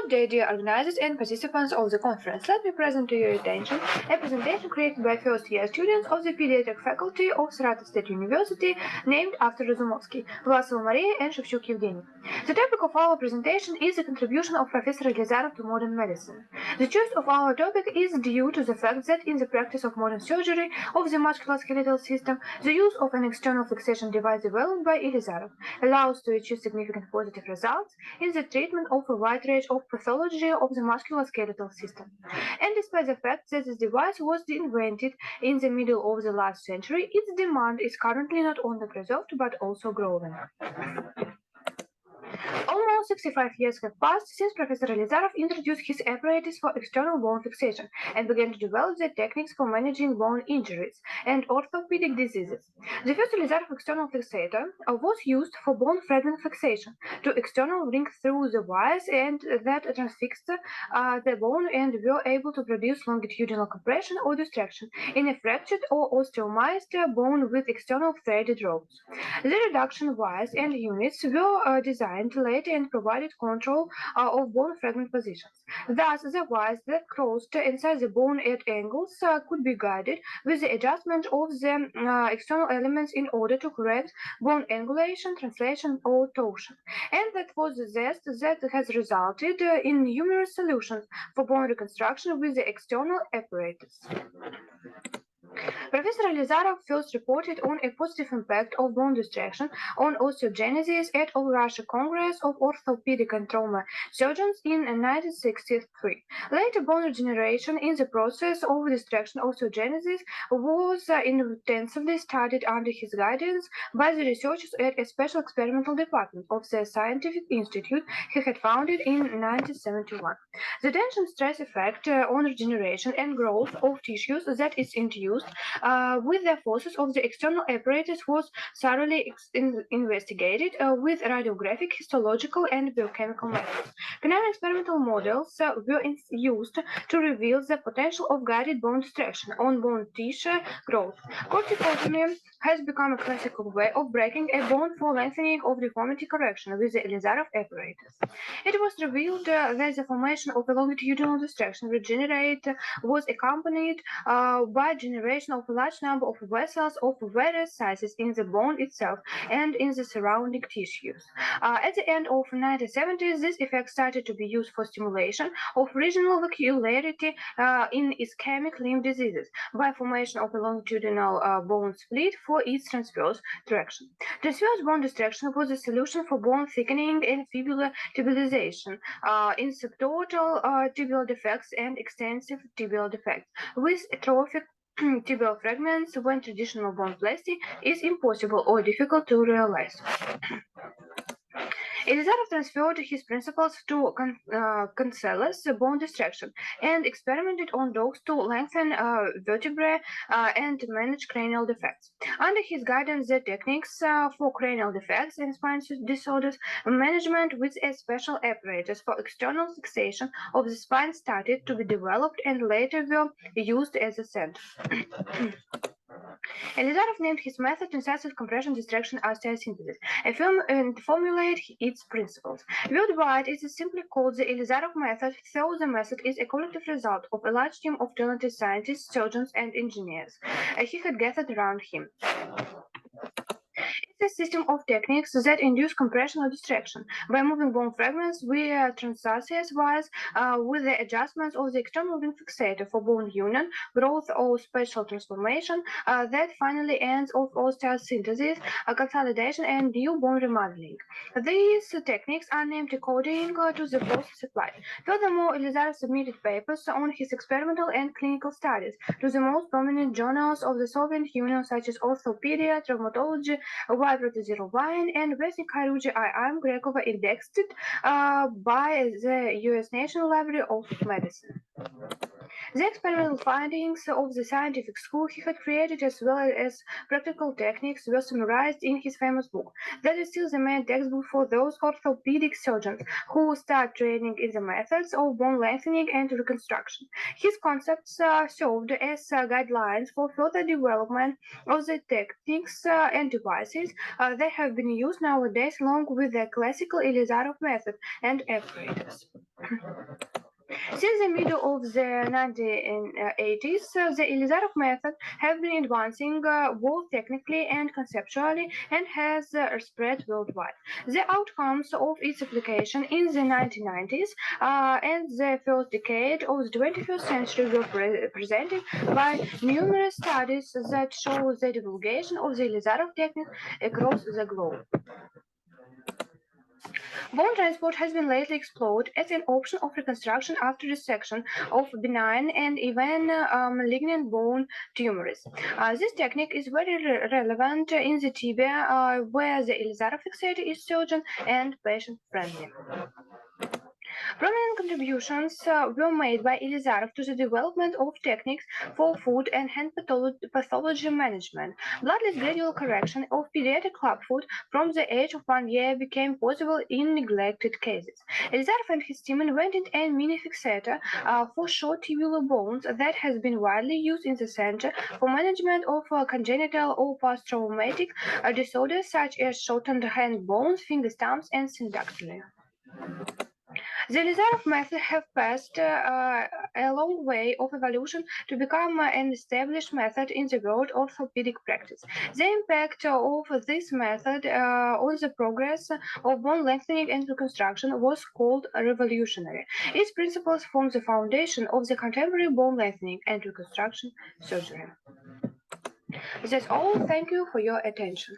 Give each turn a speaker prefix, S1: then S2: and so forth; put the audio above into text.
S1: Good day, dear organizers and participants of the conference. Let me present to your attention a presentation created by first-year students of the pediatric faculty of Saratov State University, named after Razumowski, Власова Мария and Шевчук Евгений. The topic of our presentation is the contribution of Professor Ilizarov to modern medicine. The choice of our topic is due to the fact that in the practice of modern surgery of the musculoskeletal system, the use of an external fixation device developed by Ilizarov allows to achieve significant positive results in the treatment of a wide range of pathology of the musculoskeletal system. And despite the fact that this device was invented in the middle of the last century, its demand is currently not only preserved but also growing. Almost 65 years have passed since Professor Ilizarov introduced his apparatus for external bone fixation and began to develop the techniques for managing bone injuries and orthopedic diseases. The first Ilizarov external fixator was used for bone fragment fixation to external ring through the wires and that transfixed the bone and were able to produce longitudinal compression or distraction in a fractured or osteomized bone with external threaded ropes. The reduction wires and units were designed later and provided control of bone fragment positions. Thus, the wires that crossed inside the bone at angles could be guided with the adjustment of the external elements in order to correct bone angulation, translation, or torsion. And that was the zest that has resulted in numerous solutions for bone reconstruction with the external apparatus. Professor Ilizarov first reported on a positive impact of bone distraction on osteogenesis at All Russia Congress of Orthopedic and Trauma Surgeons in 1963. Later, bone regeneration in the process of distraction osteogenesis was intensively studied under his guidance by the researchers at a special experimental department of the scientific institute he had founded in 1971. The tension stress effect on regeneration and growth of tissues that is induced with the forces of the external apparatus was thoroughly investigated with radiographic, histological, and biochemical methods. Canine experimental models were used to reveal the potential of guided bone distraction on bone tissue growth. Corticotomy has become a classical way of breaking a bone for lengthening of deformity correction with the Ilizarov apparatus. It was revealed that the formation of a longitudinal distraction regenerate was accompanied by generation of a large number of vessels of various sizes in the bone itself and in the surrounding tissues. At the end of the 1970s, this effect started to be used for stimulation of regional vascularity in ischemic limb diseases by formation of a longitudinal bone split for its transverse traction. Transverse bone distraction was a solution for bone thickening and fibular tibialization in subtotal tibial defects and extensive tibial defects with atrophic tibial fragments when traditional bone plasty is impossible or difficult to realize. Ilizarov transferred his principles to cancellous bone distraction and experimented on dogs to lengthen vertebrae and manage cranial defects. Under his guidance, the techniques for cranial defects and spine disorders management with a special apparatus for external fixation of the spine started to be developed and later were used as a center. Ilizarov named his method incisive compression distraction osteosynthesis, and formulated its principles. Worldwide, it is simply called the Ilizarov method, though the method is a collective result of a large team of talented scientists, surgeons, and engineers he had gathered around him. It's a system of techniques that induce compression or distraction by moving bone fragments via transosseous wires with the adjustments of the external ring fixator for bone union, growth, or spatial transformation that finally ends of osteosynthesis, consolidation, and new bone remodeling. These techniques are named according to the process applied. Furthermore, Ilizarov submitted papers on his experimental and clinical studies to the most prominent journals of the Soviet Union, such as Orthopedia, Traumatology, Protozerovine, and Western Chirurgy. I am Grekova indexed by the U.S. National Library of Medicine. The experimental findings of the scientific school he had created as well as practical techniques were summarized in his famous book. That is still the main textbook for those orthopedic surgeons who start training in the methods of bone lengthening and reconstruction. His concepts served as guidelines for further development of the techniques and devices that have been used nowadays along with the classical Ilizarov method and apparatus. Since the middle of the 1980s, the Ilizarov method has been advancing both technically and conceptually and has spread worldwide. The outcomes of its application in the 1990s and the first decade of the 21st century were presented by numerous studies that show the divulgation of the Ilizarov technique across the globe. Bone transport has been lately explored as an option of reconstruction after resection of benign and even malignant bone tumors. This technique is very relevant in the tibia, where the Ilizarov fixator is surgeon and patient-friendly. Prominent contributions were made by Ilizarov to the development of techniques for foot and hand pathology management. Bloodless gradual correction of pediatric clubfoot from the age of 1 year became possible in neglected cases. Ilizarov and his team invented a mini fixator for short tibial bones that has been widely used in the center for management of congenital or post-traumatic disorders such as shortened hand bones, finger stumps, and syndactyly. The Ilizarov method have passed a long way of evolution to become an established method in the world of orthopedic practice. The impact of this method on the progress of bone lengthening and reconstruction was called revolutionary. Its principles form the foundation of the contemporary bone lengthening and reconstruction surgery. That's all. Thank you for your attention.